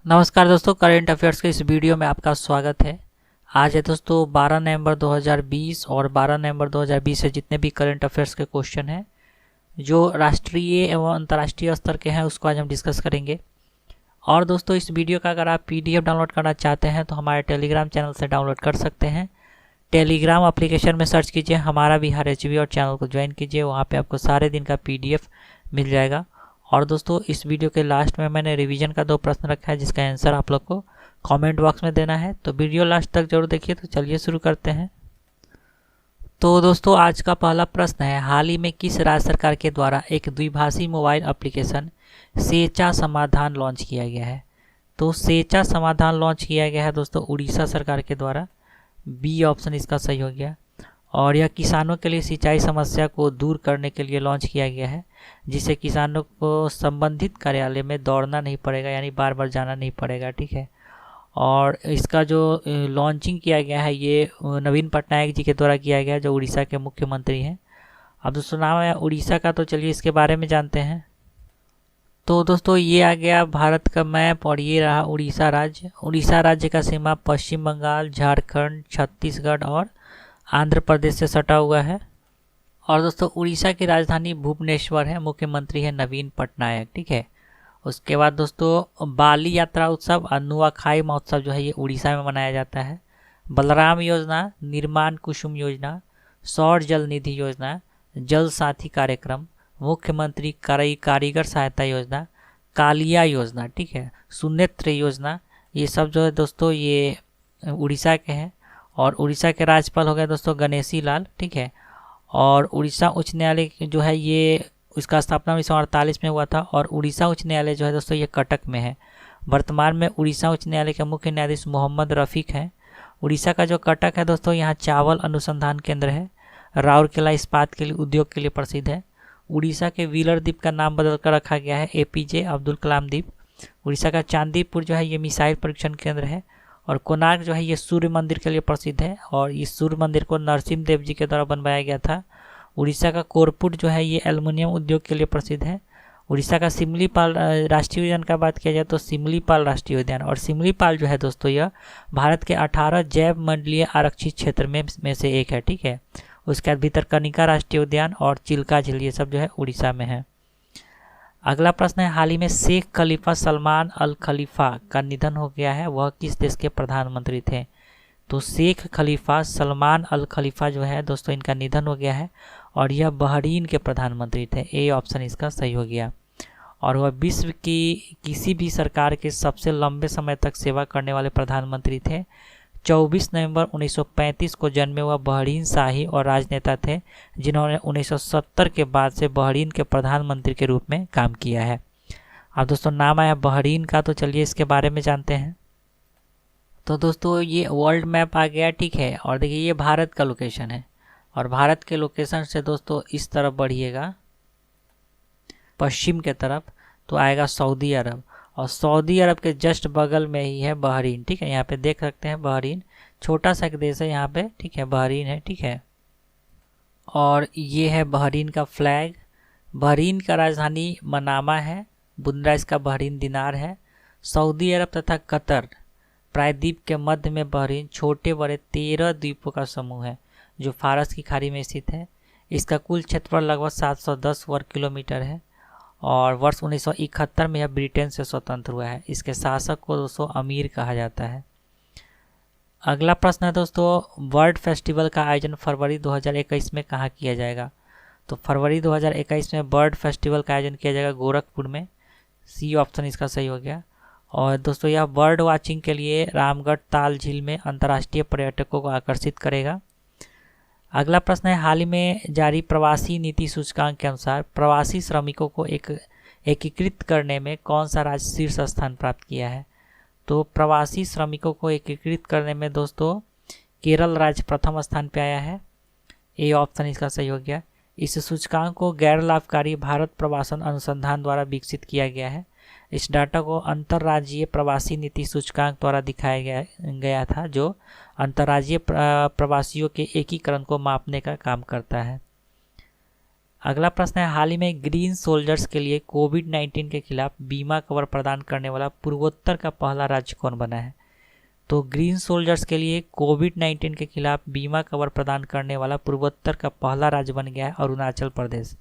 नमस्कार दोस्तों, current affairs के इस वीडियो में आपका स्वागत है। आज है दोस्तों 12 नवंबर 2020 और 12 नवंबर 2020 से जितने भी करंट अफेयर्स के क्वेश्चन हैं जो राष्ट्रीय एवं अंतर्राष्ट्रीय स्तर के हैं उसको आज हम डिस्कस करेंगे। और दोस्तों इस वीडियो का अगर आप PDF डाउनलोड करना चाहते हैं तो हमारे टेलीग्राम चैनल से डाउनलोड कर सकते हैं। टेलीग्राम एप्लीकेशन में सर्च कीजिए हमारा बिहार HB और चैनल को ज्वाइन कीजिए, वहाँ पे आपको सारे दिन का PDF मिल जाएगा। और दोस्तों इस वीडियो के लास्ट में मैंने रिवीजन का 2 प्रश्न रखा है जिसका आंसर आप लोग को कमेंट बॉक्स में देना है, तो वीडियो लास्ट तक जरूर देखिए। तो चलिए शुरू करते हैं। तो दोस्तों आज का पहला प्रश्न है, हाल ही में किस राज्य सरकार के द्वारा एक द्विभाषी मोबाइल एप्लीकेशन सेचा समाधान लॉन्च किया गया है? तो सेचा समाधान लॉन्च किया गया है दोस्तों उड़ीसा सरकार के द्वारा। बी ऑप्शन इसका सही हो गया। और यह किसानों के लिए सिंचाई समस्या को दूर करने के लिए लॉन्च किया गया है, जिससे किसानों को संबंधित कार्यालय में दौड़ना नहीं पड़ेगा, यानी बार बार जाना नहीं पड़ेगा। ठीक है। और इसका जो लॉन्चिंग किया गया है ये नवीन पटनायक जी के द्वारा किया गया है, जो उड़ीसा के मुख्यमंत्री हैं। अब दोस्तों नाम है उड़ीसा का, तो चलिए इसके बारे में जानते हैं। तो दोस्तों ये आ गया भारत का मैप और ये रहा उड़ीसा राज्य। उड़ीसा राज्य का सीमा पश्चिम बंगाल, झारखंड, छत्तीसगढ़ और आंध्र प्रदेश से सटा हुआ है। और दोस्तों उड़ीसा की राजधानी भुवनेश्वर है, मुख्यमंत्री है नवीन पटनायक। ठीक है। उसके बाद दोस्तों बाली यात्रा उत्सव और नुआखाई महोत्सव जो है ये उड़ीसा में मनाया जाता है। बलराम योजना, निर्माण कुसुम योजना, सौर जल निधि योजना, जल साथी कार्यक्रम, मुख्यमंत्री कारीगर सहायता योजना, कालिया योजना, ठीक है, सुनेत्र योजना, ये सब जो है दोस्तों ये उड़ीसा के हैं। और उड़ीसा के राज्यपाल हो गए दोस्तों गणेशी लाल। ठीक है। और उड़ीसा उच्च न्यायालय जो है ये इसका स्थापना 1948 में हुआ था। और उड़ीसा उच्च न्यायालय जो है दोस्तों ये कटक में है। वर्तमान में उड़ीसा उच्च न्यायालय के मुख्य न्यायाधीश मोहम्मद रफ़ीक हैं। उड़ीसा का जो कटक है दोस्तों यहाँ चावल अनुसंधान केंद्र है। राउरकेला इस्पात के लिए उद्योग के लिए प्रसिद्ध है। उड़ीसा के व्हीलर द्वीप का नाम बदल कर रखा गया है APJ अब्दुल कलाम द्वीप। उड़ीसा का चांदीपुर जो है ये मिसाइल परीक्षण केंद्र है। और कोणार्क जो है ये सूर्य मंदिर के लिए प्रसिद्ध है, और इस सूर्य मंदिर को नरसिम्हा देव जी के द्वारा बनवाया गया था। उड़ीसा का कोरपुट जो है ये एल्युमिनियम उद्योग के लिए प्रसिद्ध है। उड़ीसा का सिमलीपाल राष्ट्रीय उद्यान का बात किया जाए तो सिमलीपाल राष्ट्रीय उद्यान, और सिमलीपाल जो है दोस्तों यह भारत के 18 जैव मंडलीय आरक्षित क्षेत्र में से एक है। ठीक है। उसके बाद भितरकनिका राष्ट्रीय उद्यान और चिल्का झील ये सब जो है उड़ीसा में है। अगला प्रश्न है, हाल ही में शेख खलीफा सलमान अल खलीफा का निधन हो गया है, वह किस देश के प्रधानमंत्री थे? तो शेख खलीफा सलमान अल खलीफा जो है दोस्तों इनका निधन हो गया है और यह बहरीन के प्रधानमंत्री थे। ए ऑप्शन इसका सही हो गया। और वह विश्व की किसी भी सरकार के सबसे लंबे समय तक सेवा करने वाले प्रधानमंत्री थे। 24 नवंबर 1935 को जन्मे हुआ बहरीन शाही और राजनेता थे जिन्होंने 1970 के बाद से बहरीन के प्रधानमंत्री के रूप में काम किया है। अब दोस्तों नाम आया बहरीन का, तो चलिए इसके बारे में जानते हैं। तो दोस्तों ये वर्ल्ड मैप आ गया। ठीक है। और देखिए ये भारत का लोकेशन है, और भारत के लोकेशन से दोस्तों इस तरफ बढ़िएगा पश्चिम के तरफ तो आएगा सऊदी अरब, और सऊदी अरब के जस्ट बगल में ही है बहरीन। ठीक है। यहाँ पे देख सकते हैं बहरीन, छोटा सा एक देश है यहाँ पे। ठीक है। बहरीन है। ठीक है। और ये है बहरीन का फ्लैग। बहरीन का राजधानी मनामा है। मुद्रा इसका बहरीन दिनार है। सऊदी अरब तथा कतर प्रायद्वीप के मध्य में बहरीन छोटे बड़े 13 द्वीपों का समूह है जो फारस की खाड़ी में स्थित है। इसका कुल क्षेत्रफल लगभग 710 वर्ग किलोमीटर है। और वर्ष 1971 में यह ब्रिटेन से स्वतंत्र हुआ है। इसके शासक को दोस्तों अमीर कहा जाता है। अगला प्रश्न है दोस्तों, बर्ड फेस्टिवल का आयोजन फरवरी 2021 में कहाँ किया जाएगा? तो फरवरी 2021 में बर्ड फेस्टिवल का आयोजन किया जाएगा गोरखपुर में। सी ऑप्शन इसका सही हो गया। और दोस्तों यह बर्ड वाचिंग के लिए रामगढ़ ताल झील में अंतर्राष्ट्रीय पर्यटकों को आकर्षित करेगा। अगला प्रश्न है, हाल ही में जारी प्रवासी नीति सूचकांक के अनुसार प्रवासी श्रमिकों को एकीकृत करने में कौन सा राज्य शीर्ष स्थान प्राप्त किया है? तो प्रवासी श्रमिकों को एकीकृत करने में दोस्तों केरल राज्य प्रथम स्थान पे आया है। ए ऑप्शन इसका सही हो गया। इस सूचकांक को गैर लाभकारी भारत प्रवासन अनुसंधान द्वारा विकसित किया गया है। इस डाटा को अंतर्राज्यीय प्रवासी नीति सूचकांक द्वारा दिखाया गया था, जो अंतर्राज्यीय प्रवासियों के एकीकरण को मापने का काम करता है। अगला प्रश्न है, हाल ही में ग्रीन सोल्जर्स के लिए कोविड-19 के खिलाफ बीमा कवर प्रदान करने वाला पूर्वोत्तर का पहला राज्य कौन बना है? तो ग्रीन सोल्जर्स के लिए कोविड-19 के खिलाफ बीमा कवर प्रदान करने वाला पूर्वोत्तर का पहला राज्य बन गया है अरुणाचल प्रदेश।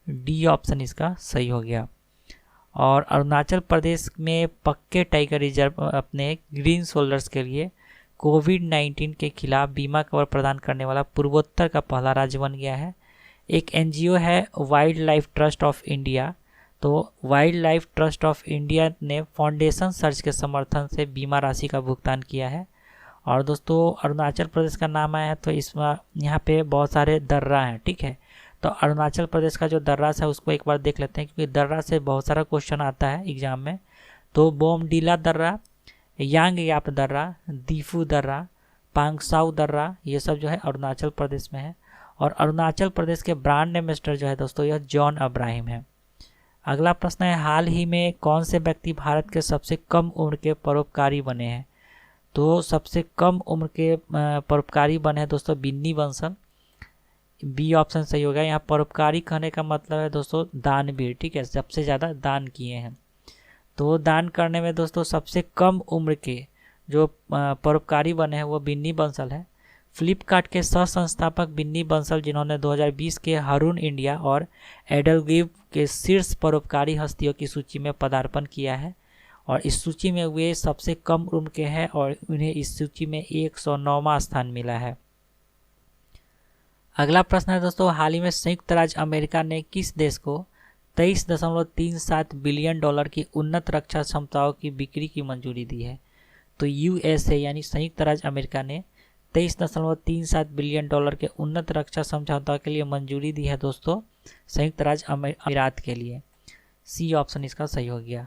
डी ऑप्शन इसका सही हो गया। और अरुणाचल प्रदेश में पक्के टाइगर रिजर्व अपने ग्रीन सोल्जर्स के लिए कोविड-19 के खिलाफ बीमा कवर प्रदान करने वाला पूर्वोत्तर का पहला राज्य बन गया है। एक एनजीओ है Wildlife Trust of India. तो Wildlife Trust of India ने फाउंडेशन सर्च के समर्थन से बीमा राशि का भुगतान किया है। और दोस्तों अरुणाचल प्रदेश का नाम आया है तो इसमें यहाँ पे बहुत सारे दर्रा हैं, ठीक है। तो अरुणाचल प्रदेश का जो दर्रा है उसको एक बार देख लेते हैं, क्योंकि दर्रा से बहुत सारा क्वेश्चन आता है एग्जाम में। तो बोमडीला दर्रा, यांगयाप दर्रा, दीफू दर्रा, पांगसाउ दर्रा, ये सब जो है अरुणाचल प्रदेश में है। और अरुणाचल प्रदेश के ब्रांड एम्बेसडर जो है दोस्तों यह जॉन अब्राहिम है। अगला प्रश्न है, हाल ही में कौन से व्यक्ति भारत के सबसे कम उम्र के परोपकारी बने हैं? तो सबसे कम उम्र के परोपकारी बने हैं दोस्तों बिन्नी बंसल। बी ऑप्शन सही होगा। यहाँ परोपकारी कहने का मतलब है दोस्तों दानवीर, ठीक है, सबसे ज़्यादा दान किए हैं। तो दान करने में दोस्तों सबसे कम उम्र के जो परोपकारी बने हैं वो बिन्नी बंसल है। फ्लिपकार्ट के सह संस्थापक बिन्नी बंसल, जिन्होंने 2020 के हरून इंडिया और एडलगिव के शीर्ष परोपकारी हस्तियों की सूची में पदार्पण किया है। और इस सूची में वे सबसे कम उम्र के हैं और उन्हें इस सूची में 109वां स्थान मिला है। अगला प्रश्न है दोस्तों, हाल ही में संयुक्त राज्य अमेरिका ने किस देश को 23.37 बिलियन डॉलर की उन्नत रक्षा क्षमताओं की बिक्री की मंजूरी दी है? तो यूएसए यानी संयुक्त राज्य अमेरिका ने 23.37 बिलियन डॉलर के उन्नत रक्षा समझौता के लिए मंजूरी दी है दोस्तों संयुक्त राज्य अमीरात के लिए। सी ऑप्शन इसका सही हो गया।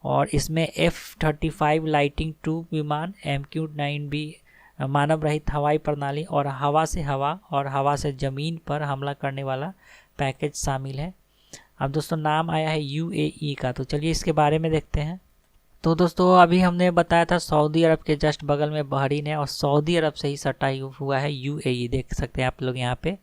और इसमें F-35 लाइटिंग ट्रूप विमान, MQ-9B मानव रहित हवाई प्रणाली और हवा से हवा और हवा से ज़मीन पर हमला करने वाला पैकेज शामिल है। अब दोस्तों नाम आया है यूएई का, तो चलिए इसके बारे में देखते हैं। तो दोस्तों अभी हमने बताया था सऊदी अरब के जस्ट बगल में बहरीन है और सऊदी अरब से ही सटा हुआ है यूएई। देख सकते हैं आप लोग यहाँ पे,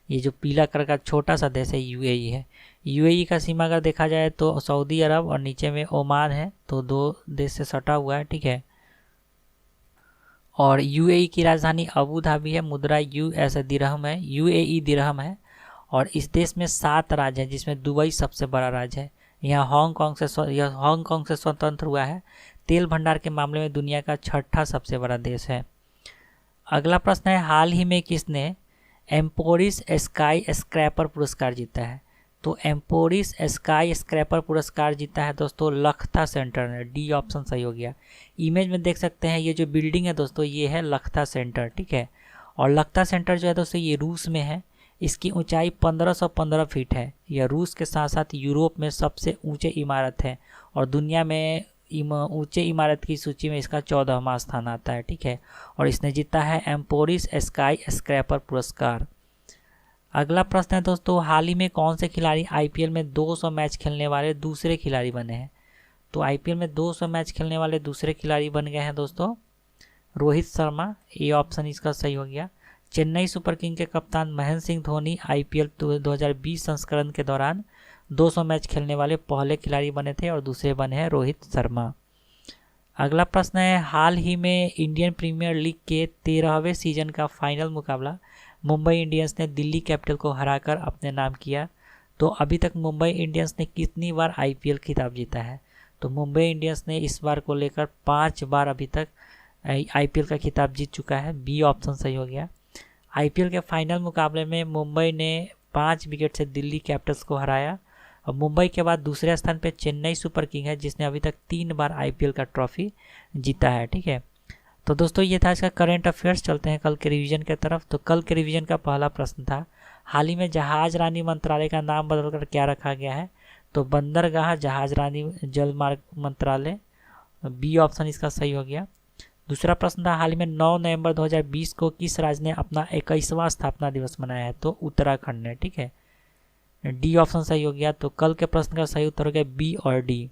ये जो पीला कलर का छोटा सा देश है यूएई है। यूएई का सीमा अगर देखा जाए तो सऊदी अरब और नीचे में ओमान है, तो दो देश से सटा हुआ है, ठीक है। और यूएई की राजधानी अबू धाबी है, मुद्रा यूएस दिरहम है, यूएई दिरहम है। और इस देश में 7 राज्य हैं जिसमें दुबई सबसे बड़ा राज्य है। यह हांगकांग से स्वतंत्र हुआ है। तेल भंडार के मामले में दुनिया का 6ठा सबसे बड़ा देश है। अगला प्रश्न है, हाल ही में किसने एम्पोरिस स्काई स्क्रैपर पुरस्कार जीता है? तो एम्पोरिस स्काई स्क्रैपर पुरस्कार जीता है दोस्तों लखता सेंटर ने। डी ऑप्शन सही हो गया। इमेज में देख सकते हैं ये जो बिल्डिंग है दोस्तों ये है लखता सेंटर, ठीक है। और लखता सेंटर जो है दोस्तों ये रूस में है। इसकी ऊंचाई 1515 फीट है। यह रूस के साथ साथ यूरोप में सबसे ऊंचे इमारत है और दुनिया में ऊंचे इमारत की सूची में इसका 14वां स्थान आता है, ठीक है। और इसने जीता है एम्पोरिस स्काई स्क्रैपर पुरस्कार। अगला प्रश्न है दोस्तों, हाल ही में कौन से खिलाड़ी आईपीएल में 200 मैच खेलने वाले दूसरे खिलाड़ी बने हैं? तो आईपीएल में 200 मैच खेलने वाले दूसरे खिलाड़ी बन गए हैं दोस्तों रोहित शर्मा। ये ऑप्शन इसका सही हो गया। चेन्नई सुपर किंग के कप्तान महेंद्र सिंह धोनी आईपीएल 2020 संस्करण के दौरान 200 मैच खेलने वाले पहले खिलाड़ी बने थे और दूसरे बने हैं रोहित शर्मा। अगला प्रश्न है, हाल ही में इंडियन प्रीमियर लीग के 13वें सीजन का फाइनल मुकाबला मुंबई इंडियंस ने दिल्ली कैपिटल को हराकर अपने नाम किया। तो अभी तक मुंबई इंडियंस ने कितनी बार आईपीएल खिताब जीता है? तो मुंबई इंडियंस ने इस बार को लेकर 5 बार अभी तक आईपीएल का खिताब जीत चुका है। बी ऑप्शन सही हो गया। आईपीएल के फाइनल मुकाबले में मुंबई ने 5 विकेट से दिल्ली कैपिटल्स को हराया। और मुंबई के बाद दूसरे स्थान पे चेन्नई सुपर किंग है जिसने अभी तक 3 बार आईपीएल का ट्रॉफी जीता है, ठीक है। तो दोस्तों ये था इसका करंट अफेयर्स। चलते हैं कल के रिवीजन की तरफ। तो कल के रिवीजन का पहला प्रश्न था, हाल ही में जहाज रानी मंत्रालय का नाम बदलकर क्या रखा गया है? तो बंदरगाह जहाज रानी जल मार्ग मंत्रालय। बी ऑप्शन इसका सही हो गया। दूसरा प्रश्न था, हाल ही में 9 नवंबर 2020 को किस राज्य ने अपना 21वां स्थापना दिवस मनाया है? तो उत्तराखंड ने, ठीक है। डी ऑप्शन सही हो गया। तो कल के प्रश्न का सही उत्तर हो गया बी और डी।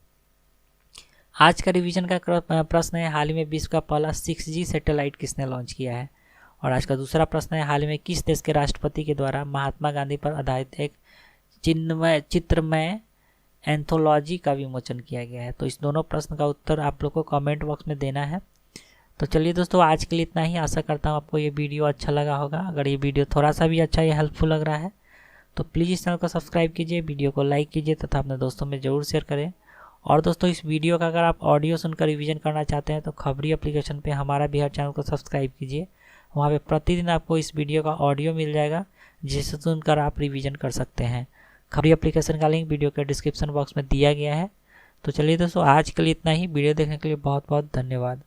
आज का रिवीजन का प्रश्न है, हाल ही में विश्व का पहला 6G सैटेलाइट किसने लॉन्च किया है? और आज का दूसरा प्रश्न है, हाल ही में किस देश के राष्ट्रपति के द्वारा महात्मा गांधी पर आधारित एक चित्रमय एंथोलॉजी का विमोचन किया गया है। तो इस दोनों प्रश्न का उत्तर आप लोग को कमेंट बॉक्स में देना है। तो चलिए दोस्तों, आज के लिए इतना ही। आशा करता हूँ आपको ये वीडियो अच्छा लगा होगा। अगर ये वीडियो थोड़ा सा भी अच्छा या हेल्पफुल लग रहा है तो प्लीज़ इस चैनल को सब्सक्राइब कीजिए, वीडियो को लाइक कीजिए तथा अपने दोस्तों में ज़रूर शेयर करें। और दोस्तों, इस वीडियो का अगर आप ऑडियो सुनकर रिवीजन करना चाहते हैं तो खबरी एप्लीकेशन पे हमारा बिहार चैनल को सब्सक्राइब कीजिए। वहाँ पे प्रतिदिन आपको इस वीडियो का ऑडियो मिल जाएगा, जिसे सुनकर आप रिवीजन कर सकते हैं। खबरी एप्लीकेशन का लिंक वीडियो के डिस्क्रिप्शन बॉक्स में दिया गया है। तो चलिए दोस्तों, आज के लिए इतना ही। वीडियो देखने के लिए बहुत बहुत धन्यवाद।